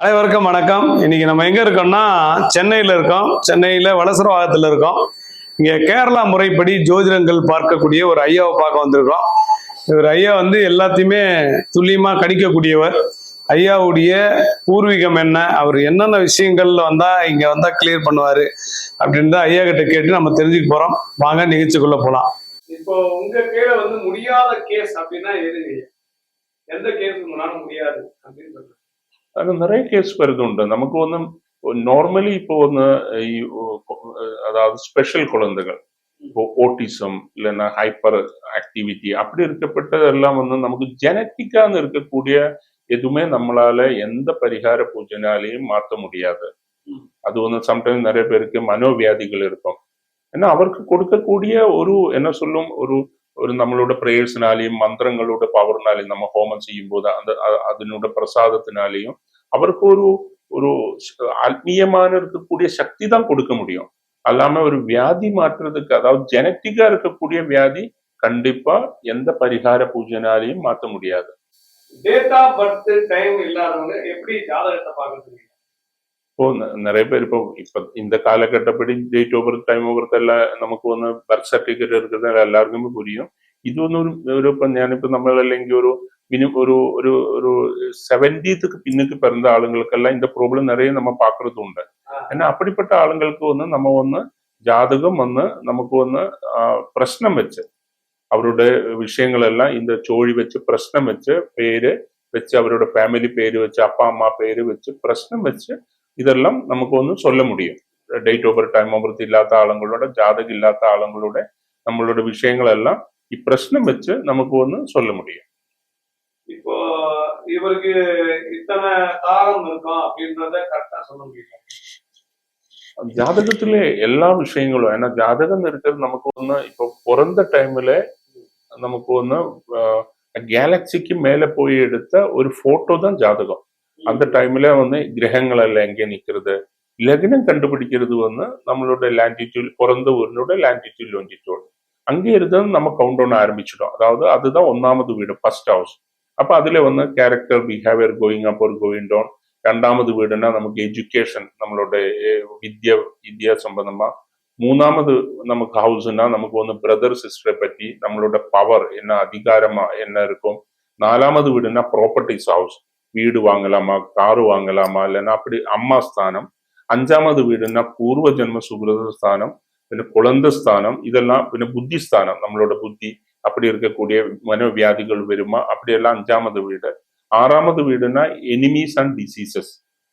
அனைவருக்கும் வணக்கம். இன்னைக்கு நம்ம எங்க இருக்கோம்னா சென்னையில இருக்கோம். சென்னையில வலசரவாகத்துல இருக்கோம். இங்க கேரளா முறைப்படி ஜோதிடங்கள் பார்க்கக்கூடிய ஒரு ஐயாவை பார்க்க வந்திருக்கோம். இவர் ஐயா எல்லாத்தையுமே துல்லியமா கணிக்கக்கூடியவர். ஐயாவுடைய பூர்வீகம் என்ன, அவர் என்னென்ன விஷயங்கள்ல இங்க கிளியர் பண்ணுவாரு அப்படின்னு தான் ஐயா கிட்ட கேட்டு நம்ம தெரிஞ்சுக்க போறோம். வாங்க நிகழ்ச்சிக்குள்ள போலாம். இப்போ உங்க கீழே முடியாத கேஸ் அப்படின்னா எதுங்க? எந்த கேஸ் உங்களால முடியாது அப்படின்னு சொல்றேன். அது நிறைய கேஸ் வருதுண்டு. நமக்கு நார்மலி இப்போ அதாவது ஸ்பெஷல் குழந்தைகள், இப்போ ஓட்டிசம் இல்லைன்னா ஹைப்பர் ஆக்டிவிட்டி அப்படி இருக்கப்பட்டதெல்லாம் நமக்கு ஜெனட்டிக்கான்னு இருக்கக்கூடிய எதுவுமே நம்மளால எந்த பரிகார பூஜைனாலையும் மாற்ற முடியாது. அது சம்டைம்ஸ் நிறைய பேருக்கு மனோவியாதிகள் இருக்கும். ஏன்னா அவருக்கு கொடுக்கக்கூடிய ஒரு என்ன சொல்லும் ஒரு நம்மளோட பிரேயர்ஸ்னாலையும் மந்திரங்களோட பவர்னாலையும் நம்ம ஹோமம் செய்யும் போது அதனோட பிரசாதத்தினாலையும் அவருக்கு ஒரு ஆத்மீயமான இருக்கக்கூடிய சக்தி தான் கொடுக்க முடியும். அல்லாம ஒரு வியாதி மாற்றுறதுக்கு, அதாவது ஜெனட்டிக்கா இருக்கக்கூடிய வியாதி கண்டிப்பா எந்த பரிகார பூஜைனாலையும் மாற்ற முடியாது. டேட் ஆஃப் பர்த் டைம் இல்லாதவங்க எப்படி ஜாதகத்தை பார்க்கறது? இப்போ நிறைய பேர் இப்போ இந்த காலகட்டப்படி date of birth time of birth எல்லாம் நமக்கு பர்த் சர்டிபிகேட் இருக்கிறது எல்லாருக்குமே புரியும். இது இப்போ ഞാനിപ്പോ നമ്മളല്ലെങ്കിൽ ஒரு 70க்கு பின்னுக்கு பிறந்த ஆளுங்களுக்கெல்லாம் இந்த ப்ராப்ளம் நிறைய நம்ம பாக்குறது உண்டு. ஏன்னா அப்படிப்பட்ட ஆளுங்களுக்கு நம்ம ஜாதகம் நமக்கு பிரശ്നം വെച്ച് அவரோட விஷயங்கள் எல்லாம் இந்த சோழி வச்சு பிரശ്നം வச்சு பேரு வச்சு அவரோட ஃபேமிலி பேரு வச்சு அப்பா அம்மா பேரு வச்சு பிரശ്നം வச்சு இதெல்லாம் நமக்கு சொல்ல முடியும். Date of birth time of birth இல்லாத ஆளுங்களோட ஜாதகம் இல்லாத ஆளுங்களோட நம்மளோட விஷயங்கள் எல்லாம் பிரശ്നം வச்சு நமக்கு சொல்ல முடியும். இப்போ இவருக்கு இத்தனை காலம் இருக்கும் அப்படின்றத கரெக்டா சொல்ல முடியும். ஜாதகத்திலே எல்லா விஷயங்களும், ஏன்னா ஜாதகம் இருக்கிறது நமக்கு இப்போ பிறந்த டைம்ல நமக்கு கேலக்சிக்கு மேல போய் எடுத்த ஒரு போட்டோ தான் ஜாதகம். அந்த டைம்ல கிரகங்கள் எல்லாம் எங்கே நிக்கிறது, லக்னம் கண்டுபிடிக்கிறது நம்மளோட லாண்டிடியூட், பிறந்த ஊரினோட லாண்டிடியூட் லோஞ்சிடியூட் அங்கே இருந்து நம்ம கவுண்ட் டவுன் ஆரம்பிச்சிட்டோம். அதாவது அதுதான் 1வது வீடு, ஃபர்ஸ்ட் ஹவுஸ். அப்ப அதுல கேரக்டர் பிஹேவியர் கோயிங் அப் ஒரு கோயிங் டவுன். 2வது வீடுன்னா நமக்கு எஜுகேஷன், நம்மளோட வித்யா சம்பந்தமா. 3வது நமக்கு ஹவுஸ்னா நமக்கு பிரதர் சிஸ்டரை பத்தி, நம்மளோட பவர் என்ன, அதிகாரமா என்ன இருக்கும். 4வது வீடுனா ப்ராப்பர்ட்டிஸ் ஹவுஸ், வீடு வாங்கலாமா, காரு வாங்கலாமா, இல்லைன்னா அப்படி அம்மா ஸ்தானம். 5வது வீடுனா பூர்வ ஜென்ம சுகிருத ஸ்தானம், പിന്നെ குழந்தை ஸ்தானம், இதெல்லாம் പിന്നെ புத்திஸ்தானம், நம்மளோட புத்தி அப்படி இருக்கக்கூடிய மனோவியாதிகள் வருமா, அப்படியெல்லாம் 5வது வீடு. 6வது வீடுனா எனிமீஸ் அண்ட் டிசீசஸ்,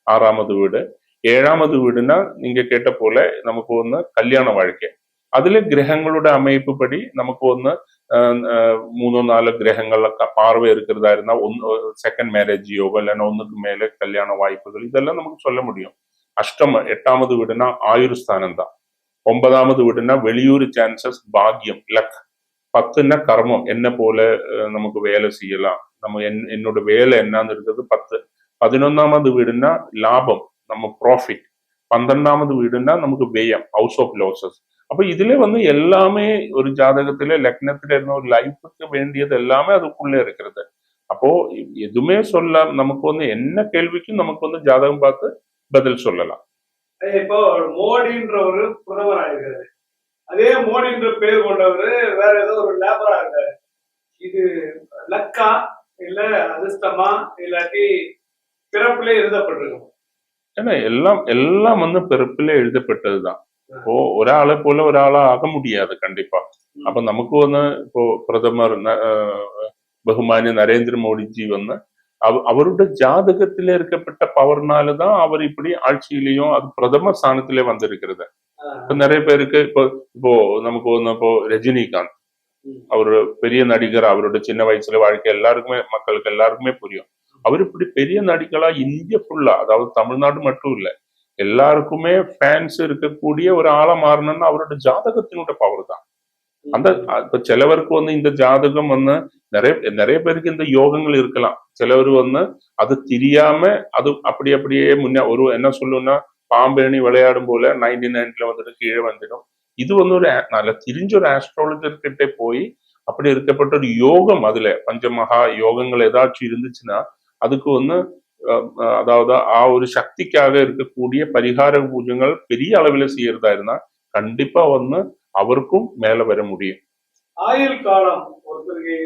6வது வீடு. 7வது வீடுனா நீங்க கேட்ட போல நமக்கு கல்யாண வாழ்க்கை. அதுல கிரகங்களோட அமைப்பு படி நமக்கு 3-4 கிரகங்கள்ல பார்வை இருக்கிறதா இருந்தா செகண்ட் மேரேஜ் யோகம், இல்லைன்னா 1க்கு மேல கல்யாண வாய்ப்புகள், இதெல்லாம் நமக்கு சொல்ல முடியும். அஷ்டம 8வது வீடுனா ஆயுர் ஸ்தானம் தான். 9வது வீடுனா வெளியூர் சான்சஸ், பாக்கியம், லக். 10ன்னா கர்மம், என்ன போல நமக்கு வேலை செய்யலாம், நம்ம என்னோட வேலை என்னன்னு இருக்கிறது 10. 11வது வீடுனா லாபம், நம்ம ப்ராஃபிட். 12வது வீடுனா நமக்கு வியம், ஹவுஸ் ஆஃப் லாசஸ். அப்ப இதுல எல்லாமே ஒரு ஜாதகத்துல லக்னத்துல இருந்த ஒரு லைஃபுக்கு வேண்டியது எல்லாமே அதுக்குள்ள இருக்கிறது. அப்போ எதுவுமே சொல்ல நமக்கு என்ன கேள்விக்கும் நமக்கு ஜாதகம் பார்த்து பதில் சொல்லலாம். இப்போ மோடின்ற ஒரு பிரதமர் ஆயிருக்காரு, அதே மோடின்ற பேர் கொண்டவர் வேற ஏதோ ஒரு லேபரா இருக்காரு. இது லக்கா இல்ல அதிர்ஷ்டமா, இல்லாட்டி பிறப்பிலே எழுதப்பட்டிருக்கும்? ஏன்னா எல்லாம் பிறப்பிலே எழுதப்பட்டதுதான். இப்போ ஒராளை போல ஒராளா ஆக முடியாது கண்டிப்பா. அப்ப நமக்கு இப்போ பிரதமர் பகுமானிய நரேந்திர மோடிஜி அவருடைய ஜாதகத்திலே இருக்கப்பட்ட பவர்னாலதான் அவர் இப்படி ஆட்சியிலையும் அது பிரதமர் ஸ்தானத்திலே வந்திருக்கிறது. இப்ப நிறைய பேருக்கு இப்போ நமக்கு இப்போ ரஜினிகாந்த், அவரு பெரிய நடிகர், அவரோட சின்ன வயசுல வாழ்க்கை எல்லாருக்குமே, மக்களுக்கு எல்லாருக்குமே புரியும். அவர் இப்படி பெரிய நடிகளா இந்தியா ஃபுல்லா, அதாவது தமிழ்நாடு மட்டும் இல்ல, எல்லாருக்குமே ஃபேன்ஸ் இருக்கக்கூடிய ஒரு ஆளா மாறணும்னு அவரோட ஜாதகத்தினோட பவர் தான். அந்த இப்ப சிலவருக்கு இந்த ஜாதகம் நிறைய பேருக்கு இந்த யோகங்கள் இருக்கலாம். சிலவர் அது தெரியாம அது அப்படியே முன்ன ஒரு என்ன சொல்லுன்னா பாம்பேணி விளையாடும் போல 99ல கீழே வந்துடும். இது ஒரு நல்ல தெரிஞ்ச ஒரு ஆஸ்ட்ராலஜர் கிட்ட போய் அப்படி இருக்கப்பட்ட ஒரு யோகம், அதுல பஞ்சமகா யோகங்கள் ஏதாச்சும் இருந்துச்சுன்னா அதுக்கு அதாவது ஒரு சக்திக்காக இருக்கக்கூடிய பரிகார பூஜைகள் பெரிய அளவில் செய்யறதா இருந்தா கண்டிப்பா அவருக்கும் மேல வர முடியும். ஆயுள் காலம் ஒருத்தருக்கு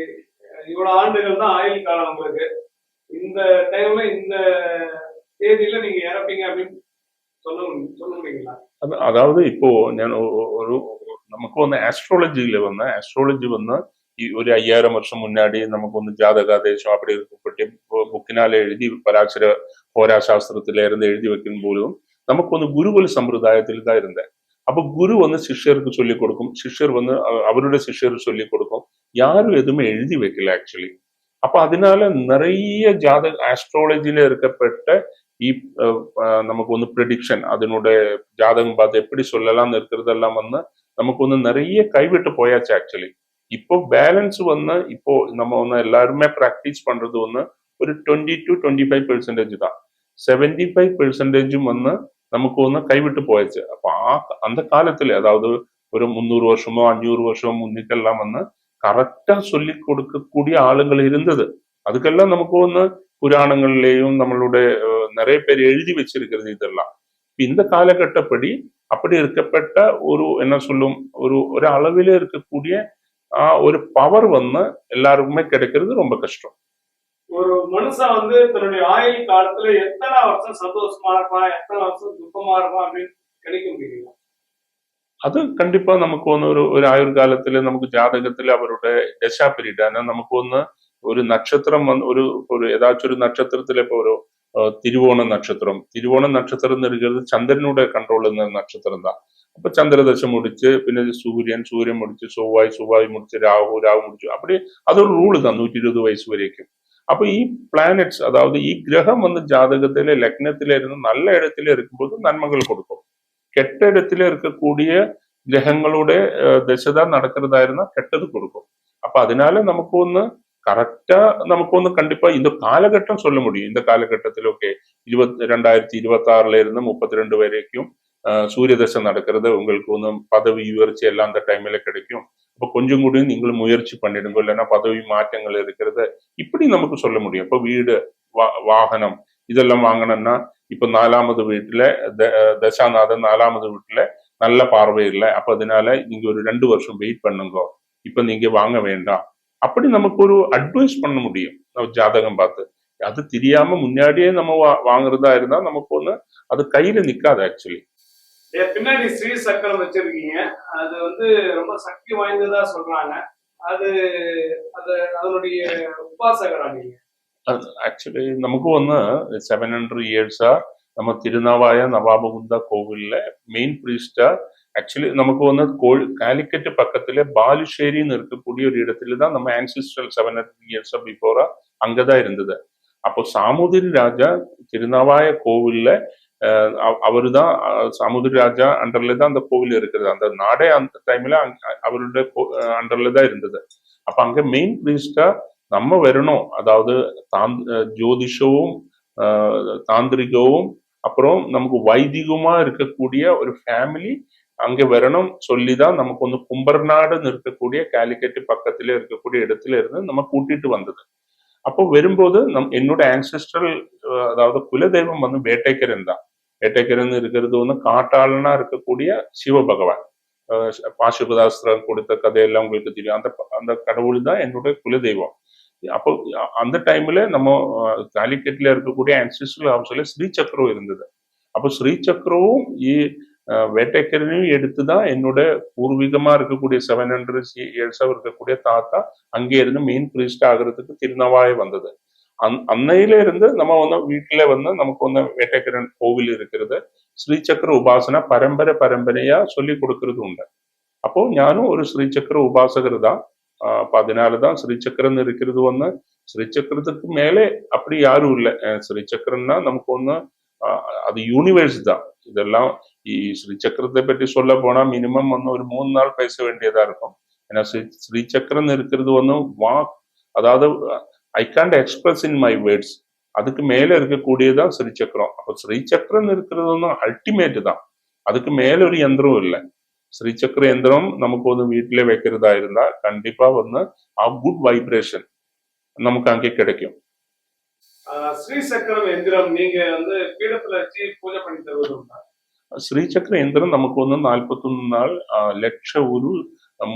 இவ்வளவு ஆண்டுகள் தான் ஆயுள் காலம் உங்களுக்கு, இந்த டைம்ல இந்த தேதியில நீங்க இறப்பீங்க அப்படின்னு சொல்ல முடியுங்களா? அதாவது இப்போ ஒரு നമുക്ക് ആസ്ട്രോളജിയിൽ ആസ്ട്രോളജി ഒരു 5000 വർഷം മുന്നാടി നമുക്ക് ജാതകാദേശം அப்படி இருக்கப்பட்ட புக்கினால எழுதி பராட்சர ஹோராசாஸ்திரத்தில இருந்து எழுதி வைக்கும் போதும் நமக்கு குருகுல சம்பிரதாயத்தில் தான் இருந்தேன். அப்ப குரு சிஷ்யருக்கு சொல்லிக் கொடுக்கும், சிஷ்யர் அவருடைய சிஷ்யருக்கு சொல்லிக் கொடுக்கும், யாரும் எதுவுமே எழுதி வைக்கல ஆக்சுவலி. அப்ப அதனால நிறைய ஆஸ்ட்ராலஜில இருக்கப்பட்ட நமக்கு ப்ரெடிக்ஷன் அதனுடைய ஜாதகம் பார்த்து எப்படி சொல்லலாம்னு இருக்கிறதெல்லாம் நமக்கு நிறைய கைவிட்டு போயாச்சு ஆக்சுவலி. இப்போ பேலன்ஸ் இப்போ நம்ம எல்லாருமே பிராக்டிஸ் பண்றது ஒரு 20 to 25% தான். 75% நமக்கு கைவிட்டு போயாச்சு. அப்ப அந்த காலத்துல அதாவது ஒரு 300 வருஷமோ 500 வருஷமோ முன்னுக்கெல்லாம் கரெக்டா சொல்லி கொடுக்கக்கூடிய ஆளுங்கள் இருந்தது. அதுக்கெல்லாம் நமக்கு புராணங்கள்லயும் நம்மளுடைய நிறைய பேர் எழுதி வச்சிருக்கிறது இதெல்லாம். இந்த காலகட்டப்படி அப்படி இருக்கப்பட்ட என்ன சொல்லும் ஒரு அளவில இருக்கக்கூடிய ஒரு பவர் எல்லாருக்குமே கிடைக்கிறது ரொம்ப கஷ்டம். ஒரு மனுஷன் தன்னுடைய ஆயுள் காலத்துல எத்தனை வருஷம் சந்தோஷமா இருப்பான், எத்தனை வருஷம் துக்கமா இருப்பான் அப்படின்னு கிடைக்க முடியல. அது கண்டிப்பா நமக்கு ஒரு ஆயுள் காலத்துல நமக்கு ஜாதகத்துல அவருடைய தசா பீரியட் நமக்கு ஒரு நட்சத்திரம் ஒரு ஏதாச்சும் ஒரு நட்சத்திரத்துல இப்போ ஒரு തിരുവോണ നക്ഷത്രം இருக்கிறது ചന്ദ്രനുடைய കൺട്രോൾ നക്ഷത്രം தான். அப்ப சந்திரதசை முடிச்சு പിന്നെ சூரியன் முடிச்சு செவ்வாய் முடிச்சு ராகு முடிச்சு அப்படி அது ஒரு ரூல் தான் 120 வயசு வரைக்கும். அப்ப பிளானட்ஸ் அதாவது கிரகம் ஜாதகத்தில லக்னத்தில இருந்து நல்ல இடத்துல இருக்கும்போது நன்மைகள் கொடுக்கும். கெட்ட இடத்துல இருக்கக்கூடிய கிரகங்களுடைய திசைதான் நடக்கிறதா இருந்தா கெட்டது கொடுக்கும். அப்ப அதனால நமக்கு கரெக்டா நமக்கு கண்டிப்பா இந்த காலகட்டம் சொல்ல முடியும். இந்த காலகட்டத்தில் ஓகே 2026 இருந்து 32 வரைக்கும் சூரிய தசை நடக்கிறது, உங்களுக்கு பதவி உயர்ச்சி எல்லாம் அந்த டைம்ல கிடைக்கும். அப்ப கொஞ்சம் கூட நீங்களும் முயற்சி பண்ணிடுங்க, இல்லைன்னா பதவி மாற்றங்கள் இருக்கிறது இப்படி நமக்கு சொல்ல முடியும். இப்ப வீடு வாகனம் இதெல்லாம் வாங்கணும்னா இப்ப 4வது வீட்டுல தசாநாதன் 4வது வீட்டுல நல்ல பார்வை இல்லை, அப்ப அதனால நீங்க ஒரு 2 வருஷம் வெயிட் பண்ணுங்க, இப்ப நீங்க வாங்க வேண்டாம் அப்படி நமக்கு ஒரு அட்வைஸ் பண்ண முடியும் ஜாதகம் பார்த்து. அது தெரியாம முன்னாடியே நம்ம வாங்குறதா இருந்தா நமக்கு அது கையில நிக்காது ஆக்சுவலி. பின்னாடி ஸ்ரீ சக்கரம் வச்சிருக்கீங்க, அது ரொம்ப சக்தி வாய்ந்ததா சொல்றாங்க. அது அதனுடைய உபாசகரா நீங்க? ஆக்சுவலி நமக்கு 700 இயர்ஸா நம்ம திருநாவாய நவாபகுந்தா கோவில்ல மெயின் பிரீஸ்டா ஆக்சுவலி நமக்கு காலிக்கட்டு பக்கத்துல பாலுஷேரின்னு இருக்கக்கூடிய ஒரு இடத்துல தான் நம்ம ஆன்சிஸ்ட்ரல் 700 இயர்ஸ் பிஃபோரா அங்கதான் இருந்தது. அப்போ சாமுதிரி ராஜா திருநாவாய கோவில்ல அவரு தான் சாமுதிரி ராஜா அண்டர்ல தான் அந்த கோவில் இருக்கிறது. அந்த நாடே அந்த டைம்ல அவருடைய அண்டர்ல தான் இருந்தது. அப்ப அங்க மெயின் பிரீஸ்டா நம்ம வரணும், அதாவது ஜோதிஷவும் தாந்திரிகவும் அப்புறம் நமக்கு வைதிகமா இருக்கக்கூடிய ஒரு ஃபேமிலி அங்க வரணும் சொல்லிதான் நமக்கு கும்பர்நாடுன்னு இருக்கக்கூடிய காலிக்கட்டு பக்கத்துல இருக்கக்கூடிய இடத்துல இருந்து நம்ம கூட்டிட்டு வந்தது. அப்போ வரும்போது என்னோட ஆன்செஸ்ட்ரல் அதாவது குலதெய்வம் வேட்டைக்கரன் தான். வேட்டைக்கரன் இருக்கிறது காட்டாளனா இருக்கக்கூடிய சிவபகவான். பாசுபதாஸ்திரம் கொடுத்த கதையெல்லாம் உங்களுக்கு தெரியும். அந்த கடவுள் தான் என்னோட குலதெய்வம். அப்போ அந்த டைம்ல நம்ம காலிக்கட்ல இருக்கக்கூடிய ஆன்செஸ்ட்ரல் ஹவுஸ்ல ஸ்ரீ சக்கரம் இருந்தது. அப்போ ஸ்ரீ சக்கரவும் வேட்டைக்கரனையும் எடுத்துதான் என்னோட பூர்வீகமா இருக்கக்கூடிய 700 இயர்ஸா இருக்கக்கூடிய தாத்தா அங்கே இருந்து மெயின் பிரீஸ்ட் ஆகிறதுக்கு திருநாவாய வந்தது. அன்னையில இருந்து நம்ம வீட்டுல நமக்கு வேட்டைக்கரன் கோவில் இருக்கிறது. ஸ்ரீசக்கர உபாசனா பரம்பரையா சொல்லி கொடுக்கறது உண்டு. அப்போ ஞானும் ஒரு ஸ்ரீசக்கர உபாசகர் தான். அப்ப அதனாலதான் ஸ்ரீசக்கரன் இருக்கிறது ஸ்ரீசக்கரத்துக்கு மேலே அப்படி யாரும் இல்லை. ஸ்ரீசக்கரன்னா நமக்கு அது யூனிவர்ஸ் தான். இதெல்லாம் ஸ்ரீசக்கரத்தை பற்றி சொல்ல போனா மினிமம் ஒரு 3 நாள் பேச வேண்டியதா இருக்கும். ஏன்னா ஸ்ரீசக்கரன் இருக்கிறது அதாவது I can't express in my words. அதுக்கு மேல இருக்கக்கூடியதான் ஸ்ரீசக்கரம். அப்ப ஸ்ரீசக்கரன் இருக்கிறது அல்டிமேட் தான். அதுக்கு மேல ஒரு யந்திரம் இல்லை. ஸ்ரீசக்கர யந்திரம் நமக்கு வீட்டிலே வைக்கிறதா இருந்தா கண்டிப்பா குட் வைப்ரேஷன் நமக்கு அங்கே கிடைக்கும். ஸ்ரீசக்கரம் எந்திரம் நீங்க வந்து பீடத்துல வச்சு பூஜை பண்ணி தருவது உண்டா? ஸ்ரீசக்கர யந்திரம் நமக்கு வந்து 41 நாள் லட்ச ஒரு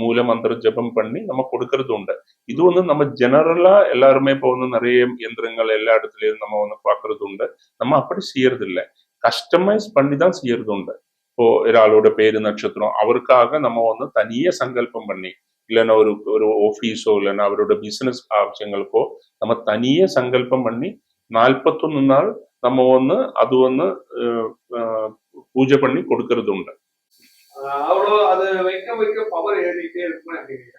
மூலமந்திர ஜபம் பண்ணி நம்ம கொடுக்கறது உண்டு. இது வந்து நம்ம ஜெனரலா எல்லாருமே இப்போ வந்து நிறைய யந்திரங்கள் எல்லா இடத்துலயும் நம்ம வந்து பார்க்கறது உண்டு. நம்ம அப்படி செய்யறது இல்லை, கஸ்டமைஸ் பண்ணி தான் செய்யறது உண்டு. இப்போ ஒராளோட பேரு நட்சத்திரம் அவருக்காக நம்ம வந்து தனியே சங்கல்பம் பண்ணி, இல்லைன்னா ஒரு ஒரு ஆஃபீஸோ இல்லைன்னா அவரோட பிசினஸ் ஆവശ്യങ്ങൾക്കോ நம்ம தனியே சங்கல்பம் பண்ணி 41 நாள் நம்ம வந்து அது வந்து பூஜை பண்ணி கொடுக்கறது உண்டு. அவ்வளோ அது வைக்க வைக்க பவர் ஏறிட்டே இருக்குமா எப்படிங்க?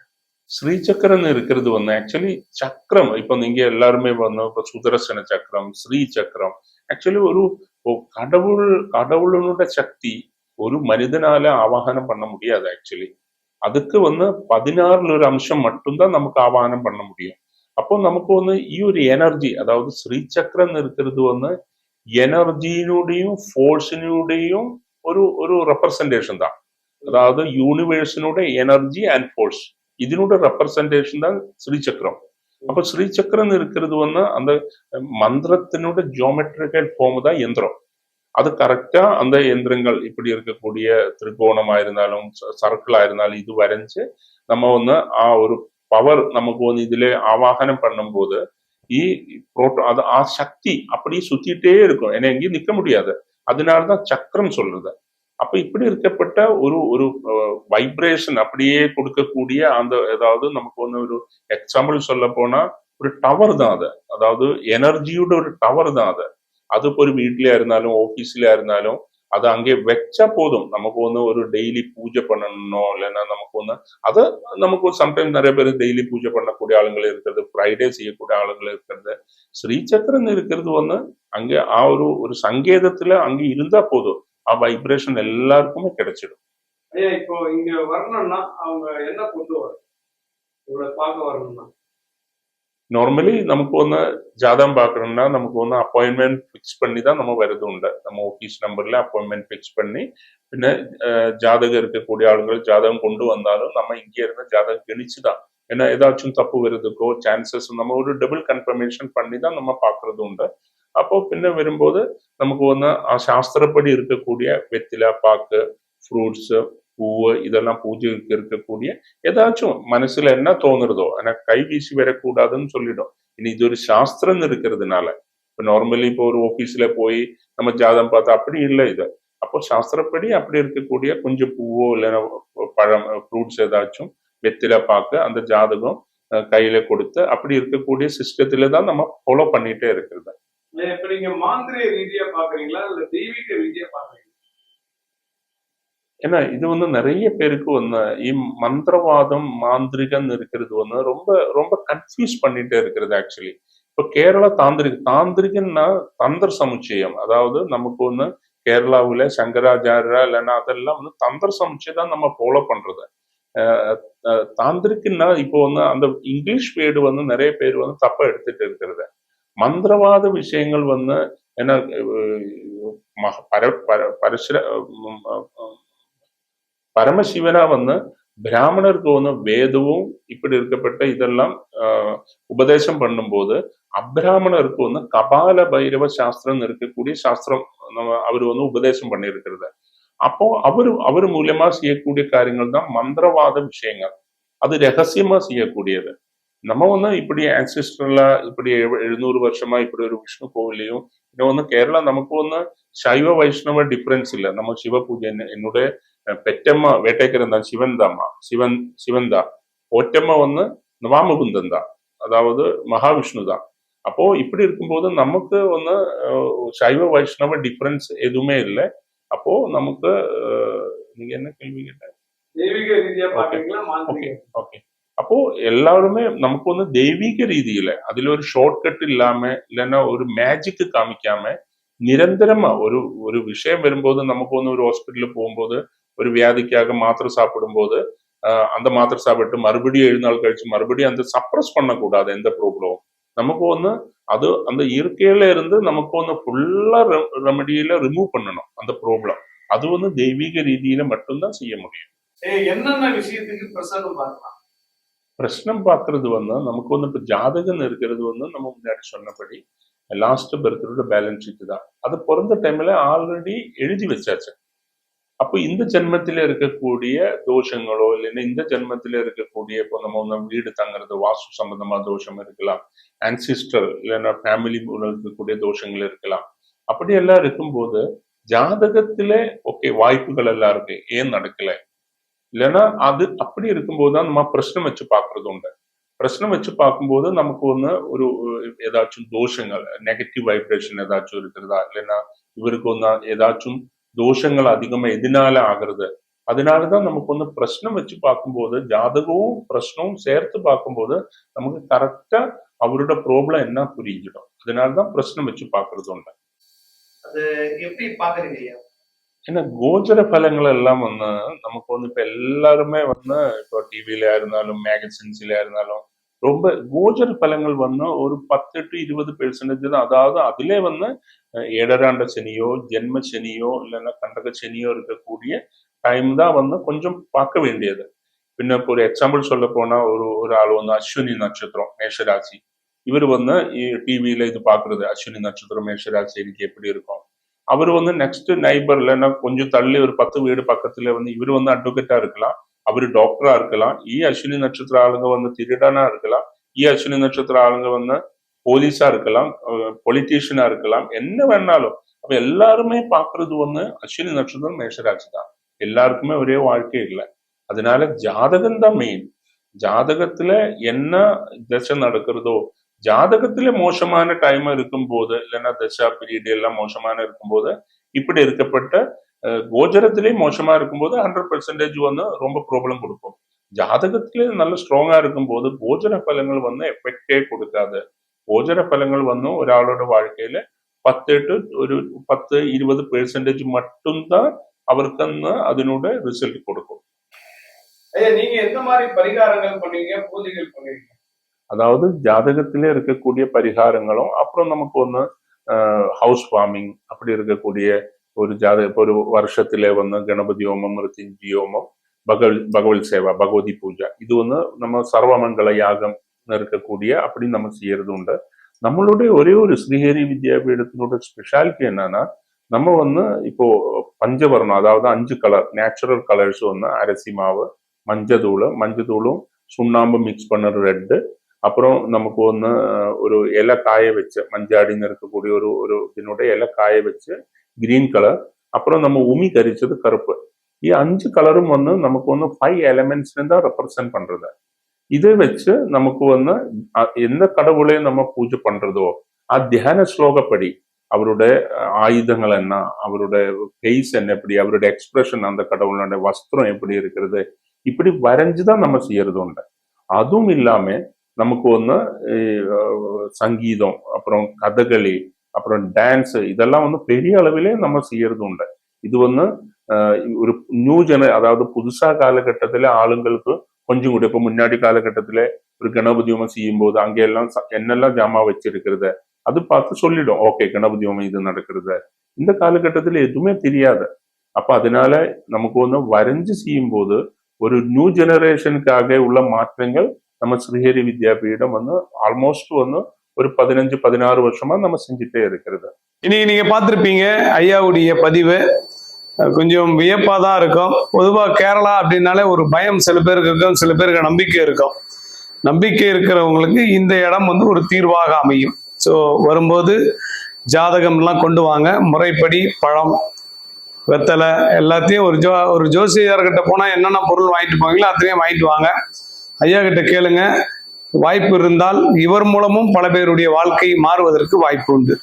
ஸ்ரீசக்கரன்னு இருக்கிறது வந்து ஆக்சுவலி சக்கரம். இப்போ நீங்க எல்லாருமே வந்து இப்போ சுதர்சன சக்கரம், ஸ்ரீ சக்கரம் ஆக்சுவலி ஒரு கடவுளோட சக்தி ஒரு மனிதனால ஆவாகனம் பண்ண முடியாது. ஆக்சுவலி அதுக்கு வந்து 16 ஒரு அம்சம் மட்டும்தான் நமக்கு ஆவாகனம் பண்ண முடியும். அப்போ நமக்கு வந்து ഈ ഒരു எனர்ஜி, அதாவது ஸ்ரீசக்கரம் இருக்கிறது வந்து எனர்ஜியினுடையும் ஃபோர்ஸினுடையும் ஒரு ஒரு ரெப்ரசன்டேஷன் தான். அதாவது யூனிவேഴ്സിனுடைய எனர்ஜி அண்ட் ஃபோர்ஸ் இதனோட ரெப்ரசன்டேஷன் தான் ஸ்ரீசக்கரம். அப்ப ஸ்ரீசக்கரம் இருக்கிறது வந்து அந்த மந்திரத்தினோட ஜியோமெட்ரிக்கல் ஃபார்ம் தான் யந்திரம். அது கரெக்டா அந்த யந்திரங்கள் இப்படி இருக்கக்கூடிய திரிகோணமா இருந்தாலும் சர்க்கிளா இருந்தாலும் இது வரைஞ்சு நம்ம வந்து ஒரு பவர் நமக்கு வந்து இதுல ஆவாகனம் பண்ணும்போது அது சக்தி அப்படியே சுத்திட்டே இருக்கும், ஏன்னா எங்கேயும் நிக்க முடியாது. அதனாலதான் சக்கரம் சொல்றது. அப்ப இப்படி இருக்கப்பட்ட ஒரு ஒரு வைப்ரேஷன் அப்படியே கொடுக்கக்கூடிய அந்த, அதாவது நமக்கு வந்து ஒரு எக்ஸாம்பிள் சொல்ல போனா ஒரு டவர் தான் அது, அதாவது எனர்ஜியோட ஒரு டவர் தான் அது. அது இப்போ ஒரு வீட்லயா இருந்தாலும் ஆஃபீஸ்லயா இருந்தாலும் அது அங்கே வச்சா போதும். நமக்கு வந்து ஒரு டெய்லி பூஜை பண்ணணும் இல்லைன்னா நமக்கு வந்து அதை நமக்கு சம்டைம்ஸ் நிறைய பேர் டெய்லி பூஜை பண்ணக்கூடிய ஆளுங்கள் இருக்கிறது, ஃப்ரைடே செய்யக்கூடிய ஆளுங்கள் இருக்கிறது. ஸ்ரீசக்கரன் இருக்கிறது வந்து அங்கே ஒரு ஒரு சங்கேதத்துல அங்கே இருந்தா போதும், வைப்ரேஷன் எல்லாருக்குமே கிடைச்சிடும். ஐயா இப்போ இங்க வரணும்னா அவங்க என்ன கொண்டு வரும் உங்களை பார்க்க வரணும்னா? நார்மலி நமக்கு வந்து ஜாதகம் பார்க்கணும்னா நமக்கு வந்து அப்பாயின்மெண்ட் ஃபிக்ஸ் பண்ணி தான் நம்ம வருது உண்டு. நம்ம ஆஃபீஸ் நம்பர்ல அப்பாயின்மெண்ட் ஃபிக்ஸ் பண்ணி பின்ன ஜாதகம் இருக்கக்கூடிய ஆளுங்கள் ஜாதகம் கொண்டு வந்தாலும் நம்ம இங்கே இருந்து ஜாதகம் கணிச்சுதான், ஏன்னா ஏதாச்சும் தப்பு வருதுக்கோ சான்சஸ் நம்ம ஒரு டபுள் கன்ஃபர்மேஷன் பண்ணி தான் நம்ம பார்க்கறது உண்டு. அப்போ பின்ன வரும்போது நமக்கு வந்து சாஸ்திரப்படி இருக்கக்கூடிய வெத்தில பாக்கு ஃப்ரூட்ஸ் பூவு இதெல்லாம் பூஜைக்கு இருக்கக்கூடிய ஏதாச்சும் மனசுல என்ன தோணுறதோ, ஆனா கை வீசி வரக்கூடாதுன்னு சொல்லிடும். இனி இது ஒரு சாஸ்திரம் இருக்கிறதுனால இப்போ நார்மலி இப்போ ஒரு ஆஃபீஸ்ல போய் நம்ம ஜாதகம் பார்த்தா அப்படி இல்லை இது. அப்போ சாஸ்திரப்படி அப்படி இருக்கக்கூடிய கொஞ்சம் பூவோ இல்லைன்னா பழம் ஃப்ரூட்ஸ் ஏதாச்சும் வெத்தில பாக்கு அந்த ஜாதகம் கையில கொடுத்து அப்படி இருக்கக்கூடிய சிஸ்டத்துல தான் நம்ம ஃபாலோ பண்ணிட்டே இருக்கிறது. இப்ப நீங்க மாந்திரிய ரீதியா பாக்குறீங்களா இல்ல தெய்வீக ரீதியா பாக்குறீங்களா? ஏன்னா இது வந்து நிறைய பேருக்கு வந்து மந்திரவாதம் மாந்திரிகம் இருக்கிறது வந்து ரொம்ப ரொம்ப கன்ஃபியூஸ் பண்ணிட்டே இருக்கிறது. ஆக்சுவலி இப்போ கேரளா தாந்திரிகன்னா தந்திர சமுச்சயம், அதாவது நமக்கு வந்து கேரளாவுல சங்கராச்சாரியா இல்லைன்னா அதெல்லாம் வந்து தந்திர சமுச்சயம் தான் நம்ம ஃபாலோ பண்றது. தாந்திரிக்குன்னா இப்போ வந்து அந்த இங்கிலீஷ் வேர்டு வந்து நிறைய பேர் வந்து தப்பா எடுத்துட்டு இருக்கிறது. மந்திரவாத விஷயங்கள் வந்து என்ன பரமசிவனா வந்து பிராமணருக்கு வந்து வேதவும் இப்படி இருக்கப்பட்ட இதெல்லாம் உபதேசம் பண்ணும்போது அப்பிராமணருக்கு வந்து கபால பைரவ சாஸ்திரம் இருக்கக்கூடிய சாஸ்திரம் அவர் வந்து உபதேசம் பண்ணியிருக்கிறது. அப்போ அவரு மூலியமா செய்யக்கூடிய காரியங்கள் தான் மந்திரவாத விஷயங்கள், அது ரகசியமா செய்யக்கூடியது. நம்ம வந்து இப்படி ஆன்சிஸ்டரலா இப்படி 700 வருஷமா இப்படி ஒரு விஷ்ணு கோவிலையும் இன்னும் வந்து கேரளா நமக்கு வந்து சைவ வைஷ்ணவ டிஃபரன்ஸ் இல்லை. நம்ம சிவ பூஜை என்னுடைய பெற்றம்மா வேட்டைக்கரன் தான் சிவன் தான். ஒற்றம்மா வந்து வாமகுந்தன் தான், அதாவது மகாவிஷ்ணு தான். அப்போ இப்படி இருக்கும்போது நமக்கு வந்து சைவ வைஷ்ணவ டிஃபரன்ஸ் எதுவுமே இல்லை. அப்போ நமக்கு நீங்க என்ன கேள்வி கேட்ட? தெய்வீக ரீதியா பாக்குறீங்களா? ஓகே. அப்போ எல்லாருமே நமக்கு வந்து தெய்வீக ரீதியில அதுல ஒரு ஷார்ட்கட் இல்லாம இல்லைன்னா ஒரு மேஜிக்கு காமிக்காம நிரந்தரமா ஒரு ஒரு விஷயம் வரும்போது நமக்கு வந்து ஒரு ஹாஸ்பிட்டலுக்கு போகும்போது ஒரு வியாதிக்காக மாத்திரை சாப்பிடும் போது அந்த மாத்திரை சாப்பிட்டு மறுபடியும் 7 நாள் கழிச்சு மறுபடியும் அந்த சப்ரஸ் பண்ணக்கூடாது எந்த ப்ராப்ளமும். நமக்கு வந்து அது அந்த இயற்கையில இருந்து நமக்கு வந்து ஃபுல்லா ரெமடியில ரிமூவ் பண்ணணும் அந்த ப்ராப்ளம். அது வந்து தெய்வீக ரீதியில மட்டும்தான் செய்ய முடியும். என்னென்ன விஷயத்துக்கு பிரசன்னம் பார்க்கலாம்? பிரச்சனை பார்க்கறது வந்து நமக்கு வந்து இப்போ ஜாதகம் இருக்கிறது வந்து நம்ம முன்னாடி சொன்னபடி லாஸ்ட் பர்த்டோட பேலன்ஸ் ஷீட் தான். அது பிறந்த டைம்ல ஆல்ரெடி எழுதி வச்சாச்சு. அப்போ இந்த ஜென்மத்தில இருக்கக்கூடிய தோஷங்களோ இல்லைன்னா இந்த ஜென்மத்தில இருக்கக்கூடிய இப்போ நம்ம ஒன்று வீடு தங்குறது வாஸ்து சம்பந்தமா தோஷம் இருக்கலாம், ஆன்சிஸ்டர் இல்லைன்னா ஃபேமிலி மூலம் இருக்கக்கூடிய தோஷங்கள் இருக்கலாம். அப்படியெல்லாம் இருக்கும்போது ஜாதகத்தில ஓகே வாய்ப்புகள் எல்லாம் இருக்கு, ஏன் நடக்கல, இல்லைன்னா அது அப்படி இருக்கும்போது தான் நம்ம பிரச்சனை வச்சு பார்க்கறது உண்டு. பிரச்சனை வச்சு பார்க்கும்போது நமக்கு ஒரு ஏதாச்சும் தோஷங்கள் நெகட்டிவ் வைப்ரேஷன் ஏதாச்சும் இருக்கிறதா, இல்லைன்னா இவருக்கு ஏதாச்சும் தோஷங்கள் அதிகமா எதனால ஆகுறது, அதனாலதான் நமக்கு பிரச்சனை வச்சு பார்க்கும்போது ஜாதகமும் பிரச்சனவும் சேர்த்து பார்க்கும்போது நமக்கு கரெக்டா அவரோட ப்ராப்ளம் என்ன புரிஞ்சிடும். அதனாலதான் பிரச்சனை வச்சு பார்க்கறது உண்டு. அது எப்படி பாக்குறீங்க? ஏன்னா கோச்சர பலங்கள் எல்லாம் நமக்கு இப்ப எல்லாருமே இப்போ டிவில இருந்தாலும் மேகசின்ஸ்ல இருந்தாலும் ரொம்ப கோச்சர பலங்கள் ஒரு 10 to 20% தான். அதாவது அதிலே ஏடராண்ட சனியோ ஜென்ம சனியோ இல்லைன்னா கண்டக சனியோ இருக்கக்கூடிய டைம் தான் கொஞ்சம் பார்க்க வேண்டியது. பின்ன இப்போ ஒரு எக்ஸாம்பிள் சொல்ல போனா ஒரு ஆள் அஸ்வினி நட்சத்திரம் மேஷராசி, இவர் டிவியில இது பாக்குறது அஸ்வினி நட்சத்திரம் மேஷராசி எனக்கு எப்படி இருக்கும். அவர் நெக்ஸ்ட் நைபர் இல்லைன்னா கொஞ்சம் தள்ளி ஒரு 10 வீடு பக்கத்துல இவர் அட்வொகேட்டா இருக்கலாம், அவர் டாக்டரா இருக்கலாம். அஸ்வினி நட்சத்திர ஆளுங்க திருடனா இருக்கலாம், அஸ்வினி நட்சத்திர ஆளுங்க போலீஸா இருக்கலாம், பொலிட்டீஷியனா இருக்கலாம், என்ன வேணாலும். அப்ப எல்லாருமே பாக்குறது அஸ்வினி நட்சத்திரம் மேஷராசி தான். எல்லாருக்குமே ஒரே வாழ்க்கை இல்லை. அதனால ஜாதகம் தான் மெயின். ஜாதகத்துல என்ன தசை நடக்கிறதோ, ஜாதகத்திலே மோசமான டைம் இருக்கும் போது இல்லைன்னா தசா பீரியட் எல்லாம் மோசமான இருக்கும்போது இப்படி இருக்கப்பட்ட கோச்சரத்திலே மோசமா இருக்கும்போது 100% ரொம்ப ப்ராப்ளம் கொடுக்கும். ஜாதகத்திலே நல்ல ஸ்ட்ராங்கா இருக்கும்போது கோச்சர பலங்கள் எஃபெக்டே கொடுக்காது. கோச்சர பலங்கள் ஒராளோட வாழ்க்கையில 10-20% மட்டும்தான் அவருக்கு அதனோட ரிசல்ட் கொடுக்கும். நீங்க எந்த மாதிரி பரிகாரங்கள் பண்ணுவீங்க, பூஜைகள் பண்ணுவீங்க? அதாவது ஜாதகத்திலே இருக்கக்கூடிய பரிகாரங்களும் அப்புறம் நமக்கு ஹவுஸ் வார்மிங் அப்படி இருக்கக்கூடிய ஒரு இப்போ ஒரு வருஷத்திலே கணபதி ஹோமம், மிருத்யுஞ்சய ஹோமம், பகவல் சேவா, பகவதி பூஜா, இது நம்ம சர்வமங்கல யாகம் இருக்கக்கூடிய அப்படி நம்ம செய்யறது உண்டு. நம்மளுடைய ஒரே ஒரு ஸ்ரீஹரி வித்யாபீடத்தினோட ஸ்பெஷாலிட்டி என்னன்னா நம்ம இப்போ பஞ்சவர்ணம் அதாவது 5 கலர் நேச்சுரல் கலர்ஸ் அரிசி மாவு, மஞ்சத்தூளும் சுண்ணாம்பு மிக்ஸ் பண்ண ரெட்டு, அப்புறம் நமக்கு ஒரு இலை காய வச்ச மஞ்சாடின்னு இருக்கக்கூடிய ஒரு இதனுடைய இலை காய வச்சு கிரீன் கலர், அப்புறம் நம்ம உமி கரிச்சது கருப்பு. 5 கலரும் நமக்கு 5 எலிமெண்ட்ஸ் தான் ரெப்ரசன்ட் பண்றது. இதை வச்சு நமக்கு எந்த கடவுளையும் நம்ம பூஜை பண்றதோ தியான ஸ்லோகப்படி அவருடைய ஆயுதங்கள் என்ன, அவருடைய ஃபேஸ் என்ன, எப்படி அவருடைய எக்ஸ்பிரஷன், அந்த கடவுளுடைய வஸ்திரம் எப்படி இருக்கிறது, இப்படி வரைஞ்சுதான் நம்ம செய்யறது உண்டு. அதுவும் இல்லாம நமக்கு சங்கீதம், அப்புறம் கதகளி, அப்புறம் டான்ஸ், இதெல்லாம் பெரிய அளவிலே நம்ம செய்யறது உண்டு. இது ஒரு நியூ அதாவது புதுசா காலகட்டத்துல ஆளுங்களுக்கு கொஞ்சம் கூட இப்ப முன்னாடி காலகட்டத்துல ஒரு கணபதி ஹோமம் செய்யும் போது அங்க எல்லாம் என்னெல்லாம் ஜாமா வச்சிருக்கிறது அது பார்த்து சொல்லிடும், ஓகே கணபதி ஹோமம் இது நடக்கிறது. இந்த காலகட்டத்துல எதுவுமே தெரியாது. அப்ப அதனால நமக்கு வரைஞ்சு செய்யும் போது ஒரு நியூ ஜெனரேஷனுக்காக உள்ள மாற்றங்கள் நம்ம ஸ்ரீஹரி வித்யாபீடம் ஆல்மோஸ்ட் ஒரு 15-16 வருஷமா நம்ம செஞ்சுட்டே இருக்கிறது. இன்னைக்கு நீங்க பார்த்திருப்பீங்க ஐயாவுடைய பதிவு, கொஞ்சம் வியப்பா தான் இருக்கும். பொதுவாக கேரளா அப்படின்னாலே ஒரு பயம் சில பேருக்கு இருக்கும், சில பேருக்கு நம்பிக்கை இருக்கும். நம்பிக்கை இருக்கிறவங்களுக்கு இந்த இடம் ஒரு தீர்வாக அமையும். ஸோ வரும்போது ஜாதகம்லாம் கொண்டு வாங்க, முறைப்படி பழம், வெத்தலை எல்லாத்தையும் ஒரு ஜோசியர்கிட்ட போனால் என்னென்ன பொருள் வாங்கிட்டு போவீங்களோ அத்தனையும் வாங்கிட்டு வாங்க. ஐயா கிட்ட கேளுங்க. வாய்ப்பு இருந்தால் இவர் மூலமும் பல பேருடைய வாழ்க்கை மாறுவதற்கு வாய்ப்பு உண்டு.